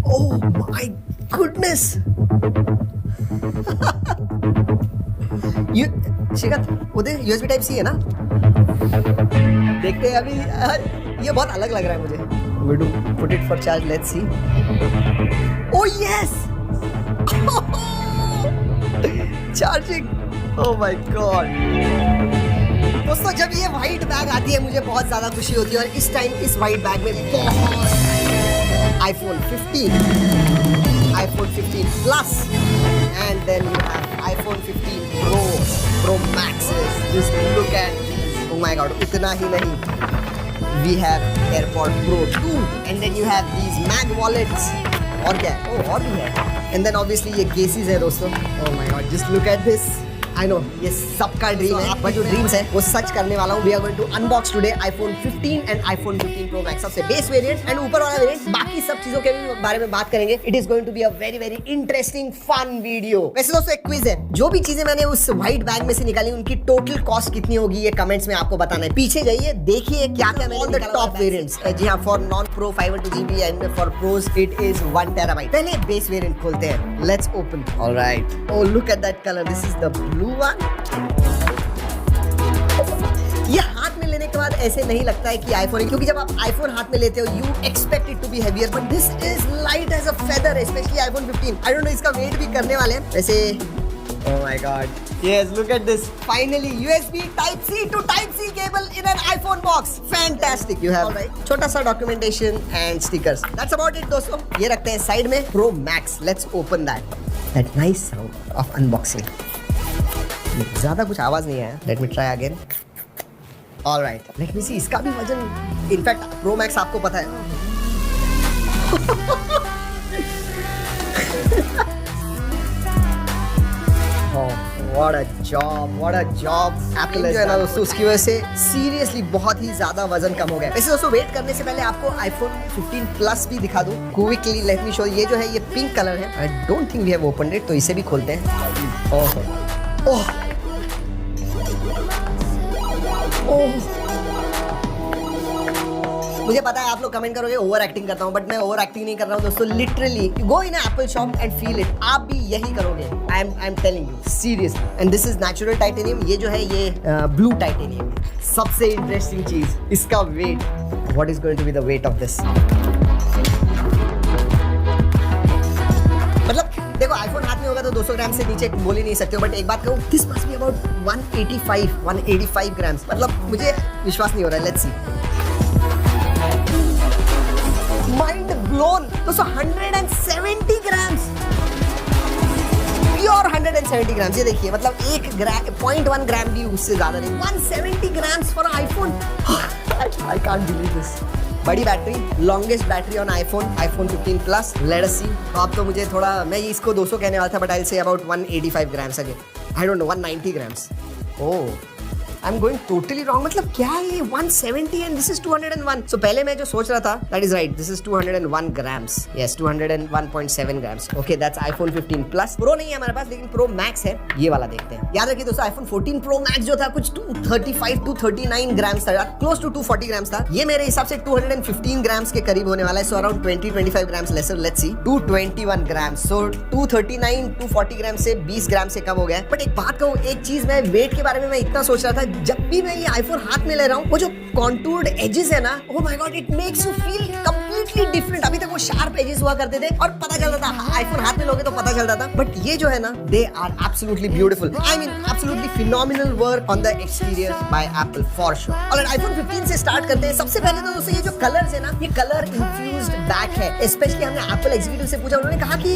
Oh my goodness. शिखर उधर USB type C है ना? देखते हैं अभी। ये बहुत अलग लग रहा है मुझे। We do put it for charge. Let's see. Oh yes! Charging. Oh my god. दोस्तों जब ये व्हाइट बैग आती है मुझे बहुत ज्यादा खुशी होती है और इस टाइम इस व्हाइट बैग में बहुत iPhone 15 Plus and then you have iPhone 15 Pro Maxes. Just look at this. Oh my god, इतना ही नहीं, we have AirPod Pro 2 and then you have these mag wallets. और क्या है? और भी है। And then obviously ये cases है दोस्तों। Oh my god, just look at this. I know ये सबका ड्रीम है, आपका जो ड्रीम्स है वो सच करने वाला हूँ। We are going to unbox today iPhone 15 and iPhone 15 Pro Max, सबसे बेस वेरिएंट एंड ऊपर वाला वेरिएंट। बाकी सब चीजों के भी बारे में बात करेंगे। It is going to be a very very interesting fun video। वैसे दोस्तों एक क्विज है, जो भी चीजें मैंने उस व्हाइट बैग में से निकाली उनकी टोटल कॉस्ट कितनी होगी ये कमेंट्स में आपको बताना है। पीछे जाइए, देखिए क्या क्या मैंने निकाला। टॉप वेरिएंट्स जी हाँ, for non pro 512 GB and for pros it is 1 TB। पहले बेस वेरिएंट खोलते हैं। Let's open. Alright, oh look at that colour, this is the blue one. ये हाथ में लेने के बाद ऐसे नहीं लगता है कि आईफोन है, क्योंकि जब आप आईफोन हाथ में लेते हो you expect it to be heavier, but this is light as a feather, especially iPhone 15। I don't know इसका वेट भी करने वाले हैं वैसे। Oh my god, yes, look at this, finally USB type C to type C cable in an iPhone box, fantastic। You have छोटा सा documentation and stickers, that's about it दोस्तों। ये रखते हैं साइड में। Pro Max, let's open that nice sound of unboxing। ज्यादा कुछ आवाज नहीं आया। Let me try again। Alright, let me see, इसका भी वजन, इनफैक्ट Pro Max आपको पता है। What a job Apple जो है ना दोस्तों, उसकी वजह से सीरियसली बहुत ही ज्यादा वजन कम हो गया। वैसे दोस्तों वेट करने से पहले आपको iPhone 15 Plus भी दिखा दूं क्विकली। Let me show. ये जो है ये पिंक कलर है। I don't think we have opened it, तो इसे भी खोलते हैं। ओह मुझे पता है आप लोग कमेंट करोगे ओवर एक्टिंग करता हूँ, बट मैं ओवर एक्टिंग नहीं कर रहा हूँ दोस्तों। Literally go in Apple shop and feel it, आप भी यही करोगे। I am telling you seriously. And this is natural titanium. ये जो है ये ब्लू टाइटेनियम। सबसे इंटरेस्टिंग चीज इसका weight. What is going to be the weight of this? मतलब देखो आईफोन हाथ में होगा तो 200 ग्राम से नीचे बोल ही नहीं सकते हो, बट एक बात कहूँ, this must be about 185 grams. मतलब मुझे विश्वास नहीं हो रहा है। Let's see. माइंड ब्लोन दोस्तों, 170 ग्राम्स, प्योर 170 ग्राम्स। ये देखिए, मतलब 0.1 ग्राम भी उससे ज्यादा नहीं। 170 grams for iPhone. I can't believe this. बड़ी battery, longest battery on iPhone 15 Plus। Let us see. अब तो मुझे थोड़ा, मैं इसको 200 कहने वाला था, but I will say about 185 grams again. I don't no, 190 grams. Oh I am going totally wrong. मतलब क्या है ये 170 एंड दिस इज 201। सो पहले मैं जो सोच रहा था that is right, this is 201 grams. Yes, 201.7 grams. Okay, that's iPhone 15 Plus। Pro नहीं है हमारे पास, लेकिन प्रो मैक्स है। ये वाला देखते हैं। याद रखिए दोस्तों, iPhone 14 Pro Max जो था कुछ 239 ग्राम्स था, क्लोज टू 240 ग्राम्स था। ये मेरे हिसाब से 215 ग्राम्स के करीब होने वाला है। So around 20-25 grams lesser. Let's see, 221 grams. So 240 gram से 20 ग्राम से कम हो गया। बट एक बात कहूँ, एक चीज मैं वेट के बारे में मैं इतना सोच रहा था, जब भी मैं ये आईफोन हाथ में ले रहा हूँ, वो जो कॉन्टूर्ड एजेस है ना, ओह my God, it makes you feel completely different. अभी तक वो शार्प एजेस हुआ करते थे और पता चलता था, आईफोन हाथ में लोगे तो पता चलता था, बट ये जो है ना, they are absolutely beautiful. I mean absolutely phenomenal work on the exterior by Apple for sure. और आईफोन 15 से स्टार्ट करते हैं। सबसे पहले तो दोस्तों ये जो कलर्स है ना, ये कलर इन्फ्यूज्ड बैक है। स्पेशली हमने एप्पल एग्जीक्यूटिव से पूछा, उन्होंने कहा कि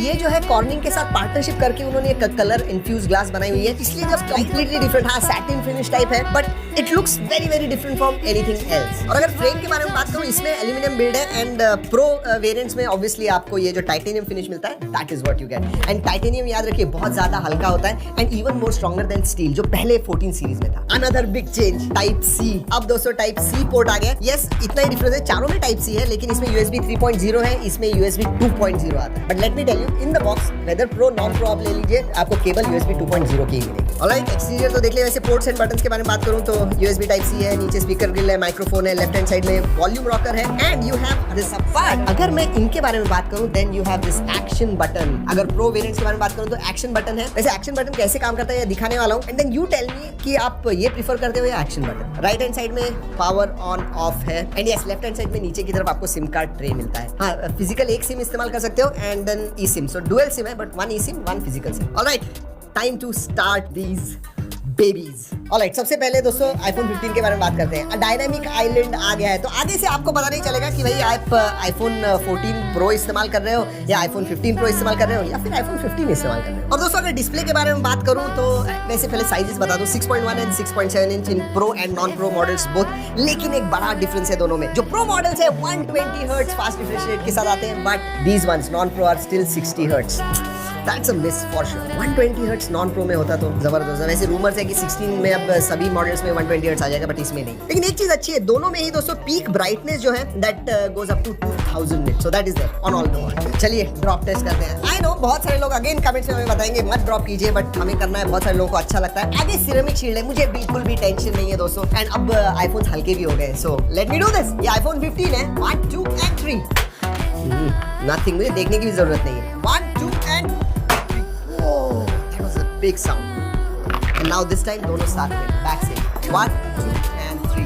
ये जो है कॉर्निंग के साथ पार्टनरशिप करके उन्होंने एक कलर इन्फ्यूज ग्लास बनाई हुई है, इसलिए जब कंप्लीटली डिफरेंट, हाँ सैटिन फिनिश टाइप है, but it looks very very different from anything else. और अगर फ्रेम के बारे में बात करूं, इसमें एल्यूमिनियम बिल्ड है एंड प्रो वेरिएंट्स में ऑब्वियसली आपको ये जो टाइटेनियम फिनिश मिलता है, that is what you get. And titanium याद रखिए बहुत ज्यादा हल्का होता है and even more stronger than steel, जो पहले 14 सीरीज में था। Another big change, type C. अब दोस्तों टाइप सी पोर्ट आ गया। यस, इतना ही डिफरेंस है, चारों में टाइप सी है, लेकिन इसमें USB 3.0 है, इसमें USB 2.0 आता है। But let me tell you, in the box whether pro non pro आप ले लीजिए, आपको केवल USB 2.0 की ही मिलेगी। ऑलराइट, एक्सटीरियर तो देख ले। वैसे पोर्ट्स एंड बटन्स के बारे में बात करूं तो USB टाइप सी है, नीचे स्पीकर ग्रिल है, माइक्रोफोन है, लेफ्ट हैंड साइड में वॉल्यूम रॉकर है, and you have this apart. अगर मैं इनके बारे में बात करूं then you have this action button. अगर प्रो वेरिएंट्स के बारे में बात करूं तो एक्शन बटन है। वैसे एक्शन बटन कैसे काम करता है ये दिखाने वाला हूं, and then you tell me कि आप ये प्रीफर करते हो या action button. Right hand side में पावर ऑन ऑफ है, and yes left hand side में नीचे की तरफ आपको सिम कार्ड ट्रे मिलता है। हाँ, फिजिकल एक सिम इस्तेमाल कर सकते हो, and then e SIM. So dual SIM है, but one e SIM one physical SIM. Alright, time to start these babies. ऑलराइट, सबसे पहले दोस्तों iPhone 15 के बारे में बात करते हैं। डायनामिक आइलैंड आ गया है, तो आगे से आपको पता नहीं चलेगा कि भाई आप iPhone 14 Pro इस्तेमाल कर रहे हो या iPhone 15 Pro इस्तेमाल कर रहे हो या फिर iPhone 15 इस्तेमाल कर रहे हो। और दोस्तों अगर डिस्प्ले के बारे में बात करूं तो वैसे पहले साइजेस बता दूं, 6.1 and 6.7 inch in pro and non pro models both. लेकिन एक बड़ा डिफरेंस है दोनों में। जो प्रो मॉडल्स है 120 हर्ट्ज फास्ट रिफ्रेश रेट के साथ आते हैं, but these ones non pro are still 60 hertz. That's a miss for sure. 120 hertz non pro में होता तो जबरदस्त है। वैसे रूमर्स है कि 16 में अब सभी मॉडल्स में 120 हर्ट्ज आ जाएगा, बट इसमें नहीं। लेकिन एक चीज अच्छी है, दोनों में ही दोस्तों पीक ब्राइटनेस जो है that goes up to 2000 nit, so that is there on all the models. चलिए ड्रॉप टेस्ट करते हैं। आई नो बहुत सारे लोग अगेन कमेंट्स में हमें बताएंगे मत ड्रॉप कीजिए, बट हमें करना है, बहुत सारे लोगों को अच्छा लगता है। आगे सिरेमिक शील्ड है, मुझे बिल्कुल भी टेंशन नहीं है दोस्तों, एंड अब आईफोन्स हल्के भी हो गए, so let me do this. ये iPhone 15 है, 1 2 एंड 3। नथिंग, मुझे देखने की भी जरूरत नहीं है। 1 2 and big sound, and now this time दोनों साथ में back से 1 2 and 3।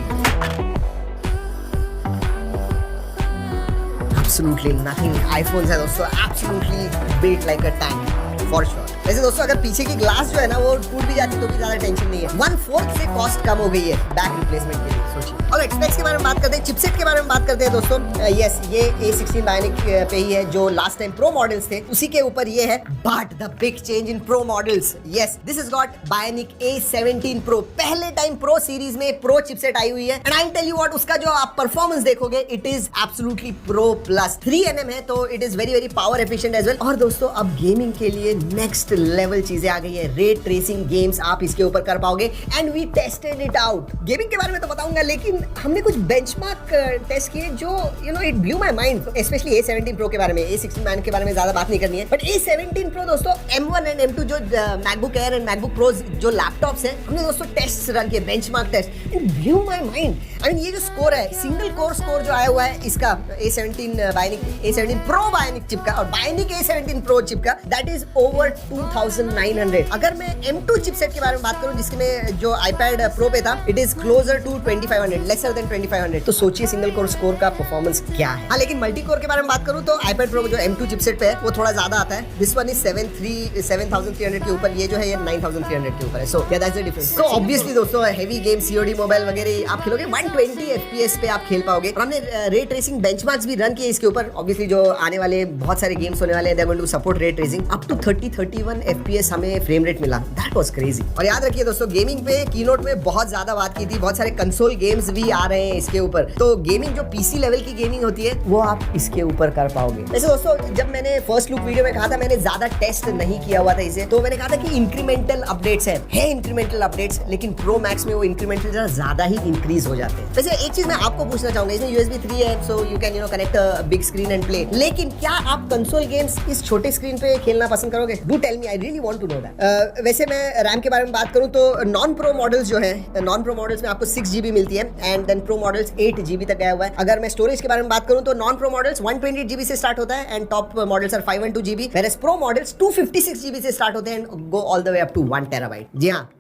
Absolutely nothing. iPhones है दोस्तों, absolutely built like a tank for sure। वैसे दोस्तों अगर पीछे की ग्लास जो है ना वो टूट भी जाती तो भी ज्यादा टेंशन नहीं है। 1/4 से कॉस्ट कम हो गई है बैक रिप्लेसमेंट के लिए, सोचिए। और स्पेक्स के बारे में बात करते हैं, चिपसेट के बारे में बात करते हैं दोस्तों। यस, ये A16 बायोनिक पे ही है, जो लास्ट टाइम प्रो मॉडल्स थे उसी के ऊपर ये है। But the big change in pro models, yes this is got bionic A17 pro. पहले टाइम प्रो सीरीज में प्रो चिपसेट आई हुई है, and I tell you what, उसका जो आप परफॉर्मेंस देखोगे it is absolutely pro plus. 3nm है तो it is very very power efficient as well. और दोस्तों अब गेमिंग के लिए नेक्स्ट लेवल चीजें आ गई है। रे ट्रेसिंग गेम्स आप इसके ऊपर कर पाओगे, and we tested it out. Gaming के बारे में तो बताऊंगा, लेकिन हमने कुछ बेंचमार्क टेस्ट किए जो you know it blew my mind. Specially A17 pro के बारे में, A16 के बारे में ज्यादा बात नहीं करनी है, बट A17 प्रो दोस्तों M1 एंड M2 जो MacBook Air and MacBook Pro जो लैपटॉप्स हैं, हमने दोस्तों टेस्ट रन किए, benchmark test, it blew my mind. I mean ये जो स्कोर है, सिंगल कोर स्कोर जो आया हुआ है इसका A17 bionic A17 pro bionic chip का और बायोनिक A17 प्रो चिप का, दैट इज ओवर 2900। अगर मैं M2 चिपसेट के बारे में बात करूं जिसमें जो iPad प्रो पे था, it is closer to 2500, lesser than 2500। तो सोचिए सिंगल कोर स्कोर का परफॉर्मेंस क्या है। हाँ, लेकिन मल्टी कोर के बारे में बात करूं तो iPad प्रो जो M2 चिपसेट पे है वो थोड़ा ज्यादा आता है। दिस वन इज 7300 के ऊपर, ये जो है ये 9300 के ऊपर है। सो या that's the difference. So obviously दोस्तों हेवी गेम COD मोबाइल वगैरह आप खेलोगे 120 FPS पे आप खेल पाओगे। और हमने रे ट्रेसिंग बेंचमार्क्स भी रन किए इसके ऊपर। ऑब्वियसली जो आने वाले बहुत सारे गेम्स होने वाले हैं, they are going to support ray tracing up to 30-31 FPS हमें फ्रेम रेट मिला। That was crazy. और याद रखिए दोस्तों, गेमिंग पे कीनोट में बहुत ज्यादा बात की थी, बहुत सारे कंसोल गेम्स भी आ रहे हैं इसके ऊपर। तो गेमिंग जो PC लेवल की गेमिंग होती है वो आप इसके ऊपर कर पाओगे। वैसे दोस्तों जब मैंने फर्स्ट लुक वीडियो में कहा था, मैंने ज्यादा टेस्ट नहीं किया हुआ था इसे, तो मैंने कहा था कि इंक्रीमेंटल अपडेट्स है इंक्रीमेंटल अपडेट्स, लेकिन प्रो मैक्स में वो इंक्रीमेंटल जरा ज्यादा ही इंक्रीज हो जाते हैं। वैसे एक चीज मैं आपको पूछना चाहूंगा, इसमें USB 3 है, so you can connect big screen and play, लेकिन क्या आप कंसोल गेम्स इस छोटे स्क्रीन पे खेलना पसंद करोगे? Do tell me, I really want to know that. वैसे मैं रैम के बारे में बात करूं तो नॉन प्रो मॉडल्स जो है, नॉन प्रो मॉडल्स में आपको 6GB मिलती है, and then pro models 8GB तक गया हुआ है। अगर मैं स्टोरेज के बारे में बात करूं तो नॉन प्रो मॉडल्स 128GB से स्टार्ट होता है, and top models are 512GB, whereas pro models 256GB से स्टार्ट होते हैं and go all the way up to 1 TB। जी हाँ,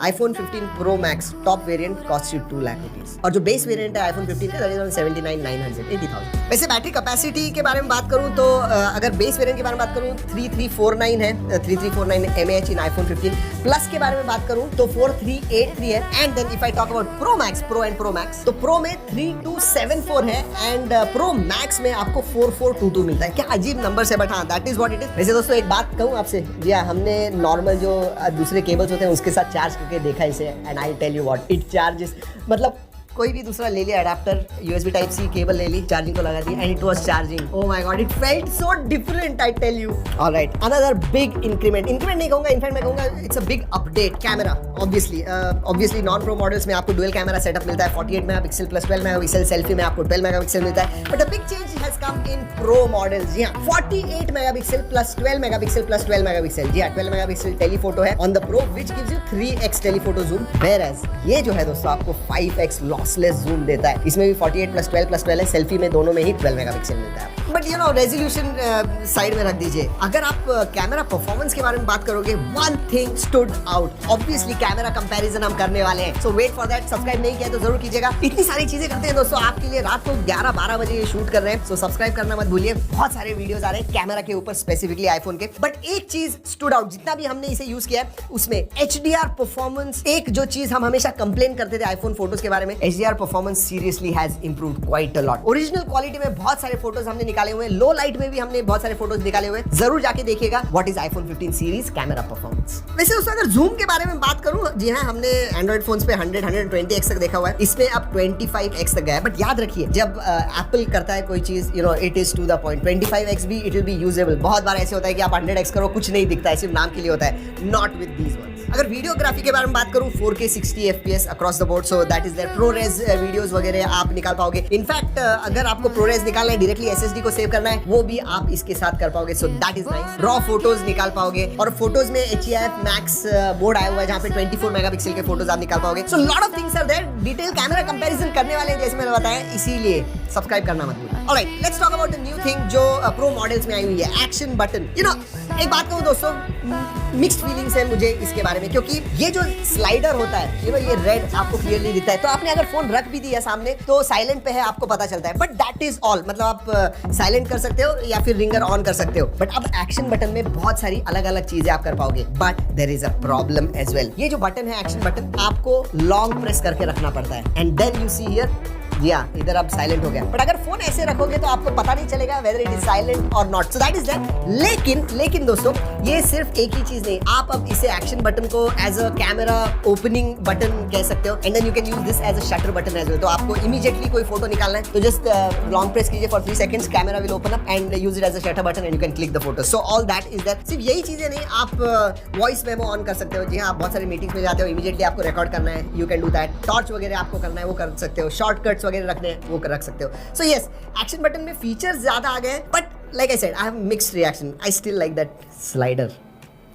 iPhone 15 Pro Max top variant cost you 2 lakh rupees, और जो बेस वेरिएंट है iPhone 15 का दैट इज ऑन 79,900, 80,000। वैसे बैटरी कैपेसिटी के बारे में बात करूं तो अगर बेस वेरिएंट के बारे में बात करूं 3349 है, 3349 mAh इन iPhone 15। प्लस के बारे में बात करूं तो 4383 है, and then if I talk about pro max, pro and pro max, तो प्रो में 3274 है, एंड प्रो मैक्स में आपको 4422 मिलता है। क्या अजीब नंबर है, बट हाँ that is what it is. वैसे दोस्तों एक बात कहूं आपसे, जी हाँ, हमने नॉर्मल जो दूसरे केबल्स होते हैं उसके साथ चार्ज करके देखा इसे, and I tell you what it charges, मतलब कोई भी दूसरा ले लिया adapter, USB type C cable ले ली, चार्जिंग को लगा दी and it was charging. Oh my God, it felt so different, I tell you. Alright, another big increment नहीं कहूंगा, इनफैक्ट मैं कहूंगा it's a big update. Camera obviously non pro models में आपको डुअल कैमरा सेटअप मिलता है, 48 megapixel plus 12 megapixel, selfie में आपको 12 मेगापिक्सल मिलता है। But a big change has come in pro models. जी हां, 48 megapixel plus 12 megapixel plus 12 megapixel. जी हां, 12 मेगापिक्सल टेलीफोटो है on the pro which gives you 3x telephoto zoom, whereas ये जो है दोस्तों आपको 5x लॉसलेस जूम देता है। इसमें भी 48 प्लस 12 है, सेल्फी में दोनों में ही 12 मेगापिक्सल मिलता है। But you know resolution side में रख दीजिए, अगर आप कैमरा परफॉर्मेंस के बारे में बात करोगे, one thing stood out. Obviously camera comparison हम करने वाले हैं, सो वेट फॉर दैट। सब्सक्राइब नहीं किया तो जरूर कीजिएगा। इतनी सारी चीजें करते हैं दोस्तों आपके लिए, रात को 11-12 बजे ये शूट कर रहे हैं, सो सब्सक्राइब करना मत भूलिए। बहुत सारे वीडियोस आ रहे हैं कैमरा के ऊपर, स्पेसिफिकली आईफोन के। बट एक चीज स्टूड आउट, जितना भी हमने इसे यूज किया है उसमें HDR परफॉर्मेंस, एक जो चीज हम हमेशा कंप्लेन करते थे आईफोन फोटोज के बारे में, HDR performance seriously has improved quite a lot. Original quality में बहुत सारे फोटोज हमने निकाले हुए हैं, लो लाइट में भी हमने बहुत सारे फोटोज निकाले हुए हैं, जरूर जाके देखिएगा what is iPhone 15 series camera performance. वैसे दोस्तों अगर जूम के बारे में बात करूं, जी हां, हमने एंड्रॉइड फोन्स पे 100-120x तक देखा हुआ है, इसमें अब 25x तक गया है। बट याद रखिए, जब एप्पल करता है कोई चीज, you know, it is to the point. 25x भी इट विल बी यूजेबल। बहुत बार ऐसे होता है कि आप 100x करो, कुछ नहीं दिखता है, सिर्फ नाम के लिए होता है। Not with these ones. अगर वीडियोग्राफी के बारे में बात करूं, 4K 60 FPS across the board, so that is there. ProRes videos वगैरह आप निकाल पाओगे। इनफैक्ट अगर आपको प्रोरेज निकालना है, डायरेक्टली SSD को सेव करना है, वो भी आप इसके साथ कर पाओगे, सो that is nice. Raw photos निकाल पाओगे, और फोटोज में HEIF मैक्स मोड आया हुआ है, जहां पे 24 मेगापिक्सल के फोटोज आप निकाल पाओगे। So lot of things are there. Detail camera comparison करने वाले हैं, जैसे मैंने बताया, इसीलिए सब्सक्राइब करना मत भूलिए। Alright, let's talk about the new thing जो प्रो मॉडल्स में आई हुई है, एक्शन बटन। यू नो, एक बात कहूं दोस्तों, मिक्स्ड फीलिंग्स है मुझे इसके बारे में, क्योंकि ये जो स्लाइडर होता है, यू नो, ये रेड आपको क्लियरली दिखता है, तो आपने अगर फोन रख भी दिया सामने तो साइलेंट पे है, आपको पता चलता है। बट दैट इज ऑल, मतलब आप साइलेंट कर सकते हो या फिर रिंगर ऑन कर सकते हो। बट अब एक्शन बटन में बहुत सारी अलग अलग चीजें आप कर पाओगे, but there is a problem as well. ये जो बटन है, एक्शन बटन, आपको लॉन्ग प्रेस करके रखना पड़ता है, and then you see here, जी हाँ, इधर अब साइलेंट हो गया। बट अगर फोन ऐसे रखोगे तो आपको पता नहीं चलेगा वेदर इट इज साइलेंट और not, so that is that. लेकिन दोस्तों, ये सिर्फ एक ही चीज नहीं, आप अब इसे एक्शन बटन को as a camera opening button कह सकते हो, and then you can use this as a shutter button as well. तो आपको इमीडिएटली कोई फोटो निकालना है तो जस्ट लॉन्ग प्रेस कीजिए for 3 seconds, camera will open up and use it as a shutter button and you can click the photo. So all that is that. सिर्फ यही चीजें नहीं, आप वॉइस मेमो ऑन कर सकते हो। जी हाँ, आप बहुत सारी मीटिंग्स में जाते हो, इमीडिएटली आपको रिकॉर्ड करना है, you can do that. Torch वगैरह आपको करना है, वो कर सकते हो। शॉर्टकट्स वगैरह रखने हैं, वो रख सकते हो। सो यस, एक्शन बटन में फीचर्स ज्यादा आ गए, but like I said, I have mixed reaction. I still like that slider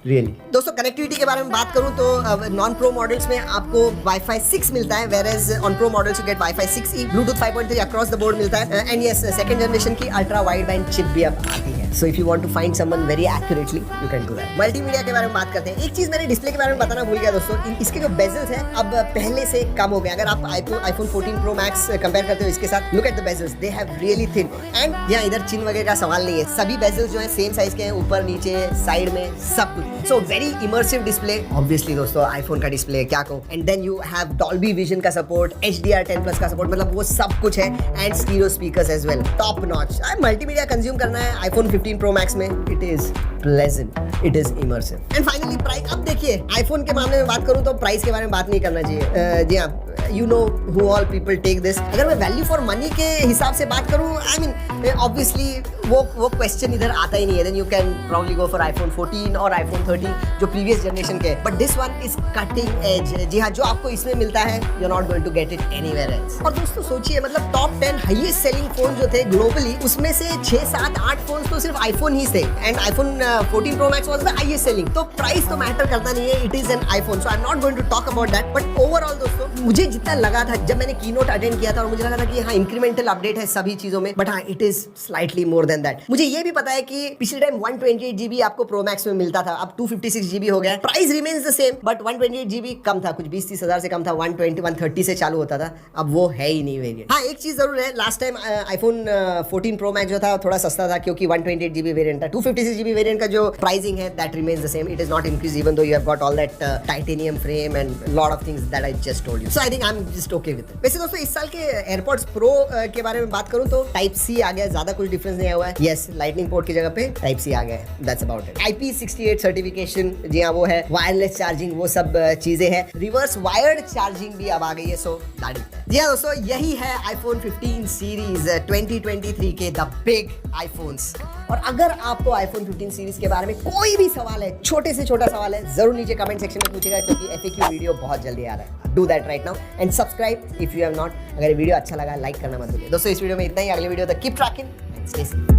really. दोस्तों कनेक्टिविटी के बारे में बात करूं तो नॉन प्रो मॉडल्स में आपको Wi-Fi 6 मिलता है, whereas on Pro models you get Wi-Fi 6E, Bluetooth 5.3 across the board मिलता है, एंड यस, सेकंड जनरेशन की अल्ट्रा वाइड बैंड चिप भी अब आती है। So if you want to find someone very accurately, you can do that. Multimedia के बारे में बात करते हैं। एक चीज मैंने डिस्प्ले के बारे में बताना भूल गया दोस्तों, इसके जो बेजल्स हैं अब पहले से कम हो गए। अगर आप iPhone 14 Pro Max कंपेयर करते हो इसके साथ, look at the bezels, they have really thin. And यहाँ इधर चिन वगैरह का सवाल नहीं है, सभी बेजल्स जो है सेम साइज के हैं, ऊपर नीचे साइड में सब कुछ। So very immersive display, obviously दोस्तों आईफोन का डिस्प्ले क्या कहूं। And then you have Dolby Vision का सपोर्ट, HDR10+ का सपोर्ट, मतलब वो सब कुछ है, and stereo speakers as well, top notch. Multimedia consume करना है आईफोन 15 Pro Max में, it is pleasant, it is immersive. And finally price. अब देखिए, आईफोन के मामले में बात करूं तो प्राइस के बारे में बात नहीं करना चाहिए। जी हाँ, you know who all people take this। अगर मैं वैल्यू फॉर मनी के हिसाब से बात करूं, आई मीन ऑब्वियसली वो क्वेश्चन इधर आता ही नहीं है। Then you can probably go for iPhone 14 और iPhone 13 जो प्रीवियस जनरेशन के, but this one is cutting edge. जी हाँ, जो आपको इसमें मिलता है, you are not going to get it anywhere else. और दोस्तों सोचिए, मतलब टॉप 10 हाईएस्ट सेलिंग फोन जो थे ग्लोबली, उसमें से 6, 7, 8 फोन तो सिर्फ आईफोन ही थे, and iPhone 14 Pro Max was the highest selling. तो प्राइस तो मैटर करता नहीं है, it is an iPhone, so I am not going to talk about that. But overall दोस्तों, मुझे जितना लगा था जब मैंने कीनोट अटेंड किया था, और मुझे लगा था कि हाँ इंक्रीमेंटल अपडेट है सभी चीजों में, बट हाँ it is slightly more than that. मुझे ये भी पता है कि पिछले टाइम 128 GB आपको प्रो मैक्स में मिलता था, अब 256 GB हो गया। Price remains the same, but 128 GB कम था, कुछ 20-30 हज़ार से कम था, 120-130 से चालू होता था, अब वो है ही नहीं वेरिएंट। हाँ, एक चीज जरूर है, last time iPhone 14 Pro Max जो था थोड़ा सस्ता था, क्योंकि 128 GB वेरिएंट था। 256 GB वेरिएंट का जो प्राइसिंग है, that remains the same, it is not increase, even though you have got all that titanium frame and lot of things that I just told you. So I think I am just okay with it. वैसे दोस्तों इस साल के AirPods pro के बारे में बात करूं तो टाइप सी आ गया, ज्यादा कुछ डिफरेंस नहीं आया हुआ है। यस, लाइटनिंग पोर्ट की जगह पे टाइप सी आ गया है, that's about it. IP68 certification, जी हाँ वो है, वायरलेस चार्जिंग, वो सब चीजें हैं। रिवर्स वायर्ड चार्जिंग भी अब आ गई है, सो दैट इज दैट। जी हाँ दोस्तों, यही है iPhone 15 सीरीज 2023 के द बिग आईफोन्स। और अगर आपको iPhone 15 सीरीज के बारे में कोई भी सवाल है, छोटे से छोटा सवाल है, जरूर नीचे कमेंट सेक्शन में पूछेगा, क्योंकि FAQ वीडियो बहुत जल्दी आ रहा है। Do that right now and subscribe if you have not. अगर वीडियो अच्छा लगा लाइक करना मत भूलिए। दोस्तों इस वीडियो में इतना ही, अगले वीडियो तक keep trekking and stay safe.